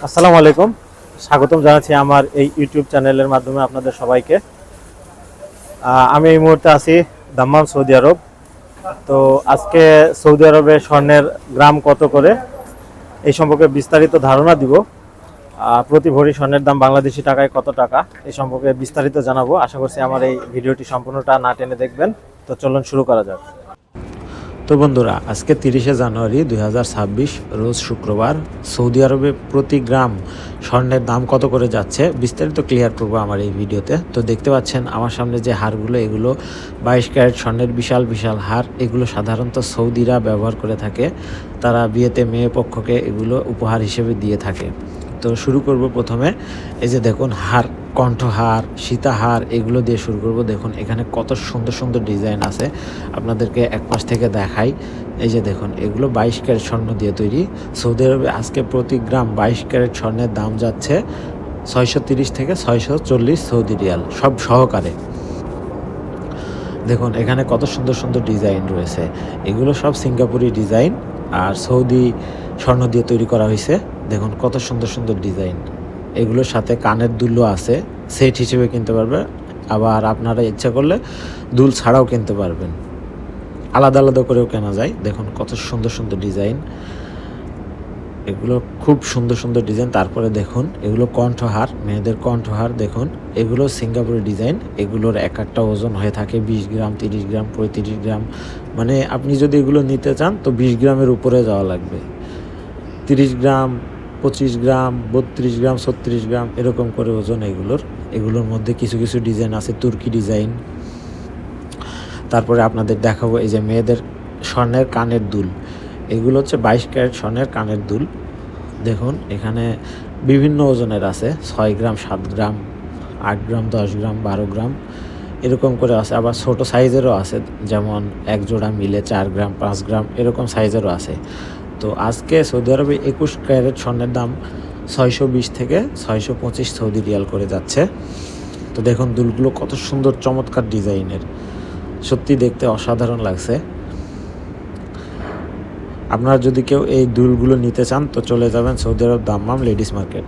আসসালামু আলাইকুম। স্বাগতম জানাচ্ছি আমার এই ইউটিউব চ্যানেলের মাধ্যমে আপনাদের সবাইকে। আমি এই মুহূর্তে আছি দাম্মাম, সৌদি আরব। তো আজকে সৌদি আরবে স্বর্ণের গ্রাম কত করে এই সম্পর্কে বিস্তারিত ধারণা দিব। প্রতি ভরি স্বর্ণের দাম বাংলাদেশি টাকায় কত টাকা এই সম্পর্কে বিস্তারিত জানাবো। আশা করছি আমার এই ভিডিওটি সম্পূর্ণটা না টেনে দেখবেন। তো চলুন শুরু করা যাক। তো বন্ধুরা, আজকে 30শে জানুয়ারি 2026 রোজ শুক্রবার। সৌদি আরবে প্রতি গ্রাম স্বর্ণের দাম কত করে যাচ্ছে বিস্তারিত ক্লিয়ার করবো আমার এই ভিডিওতে। তো দেখতে পাচ্ছেন আমার সামনে যে হারগুলো, এগুলো 22 ক্যারেট স্বর্ণের বিশাল বিশাল হার। এগুলো সাধারণত সৌদিরা ব্যবহার করে থাকে, তারা বিয়েতে মেয়ে পক্ষকে এগুলো উপহার হিসেবে দিয়ে থাকে। তো শুরু করব প্রথমে, এই যে দেখুন হার, কণ্ঠহার, সীতাহার, এগুলো দিয়ে শুরু করব। দেখুন এখানে কত সুন্দর সুন্দর ডিজাইন আছে, আপনাদেরকে এক পাশ থেকে দেখাই। এই যে দেখুন, এগুলো 22 ক্যারেট স্বর্ণ দিয়ে তৈরি। সৌদি আরবে আজকে প্রতি গ্রাম 22 ক্যারেট স্বর্ণের দাম যাচ্ছে 630 থেকে 640 সৌদি রিয়াল, সব সহকারে। দেখুন এখানে কত সুন্দর সুন্দর ডিজাইন রয়েছে, এগুলো সব সিঙ্গাপুরি ডিজাইন আর সৌদি স্বর্ণ দিয়ে তৈরি করা হয়েছে। দেখুন কত সুন্দর সুন্দর ডিজাইন। এগুলোর সাথে কানের দুলও আছে, সেট হিসেবে কিনতে পারবে। আবার আপনারা ইচ্ছা করলে দুল ছাড়াও কিনতে পারবেন, আলাদা আলাদা করেও কেনা যায়। দেখুন কত সুন্দর সুন্দর ডিজাইন, এগুলো খুব সুন্দর সুন্দর ডিজাইন। তারপরে দেখুন এগুলো কণ্ঠহার, মেয়েদের কণ্ঠহার। দেখুন এগুলো সিঙ্গাপুরের ডিজাইন, এগুলোর এক একটা ওজন হয়ে থাকে 20 গ্রাম, 30 গ্রাম, 35 গ্রাম। মানে আপনি যদি এগুলো নিতে চান তো 20 গ্রামের উপরে যাওয়া লাগবে। 30 গ্রাম, 25 গ্রাম, 32 গ্রাম, 36 গ্রাম এরকম করে ওজন এগুলোর মধ্যে কিছু কিছু ডিজাইন আছে তুর্কি ডিজাইন। তারপরে আপনাদের দেখাবো এই যে মেয়েদের স্বর্ণের কানের দুল, এগুলো হচ্ছে 22 ক্যারেট স্বর্ণের কানের দুল। দেখুন এখানে বিভিন্ন ওজনের আছে, 6 গ্রাম, 7 গ্রাম, 8 গ্রাম, 10 গ্রাম, 12 গ্রাম এরকম করে আছে। আবার ছোট সাইজেরও আছে, যেমন এক জোড়া মিলে 4 গ্রাম, 5 গ্রাম এরকম সাইজেরও আছে। তো আজকে সৌদি আরবে 21 ক্যারেট স্বর্ণের দাম 620 থেকে 625 সৌদি রিয়াল করে যাচ্ছে। তো দেখুন দুলগুলো কত সুন্দর চমৎকার ডিজাইনের, সত্যি দেখতে অসাধারণ লাগছে। আপনারা যদি কেউ এই দুলগুলো নিতে চান তো চলে যাবেন সৌদি আরব দাম্মাম লেডিস মার্কেট।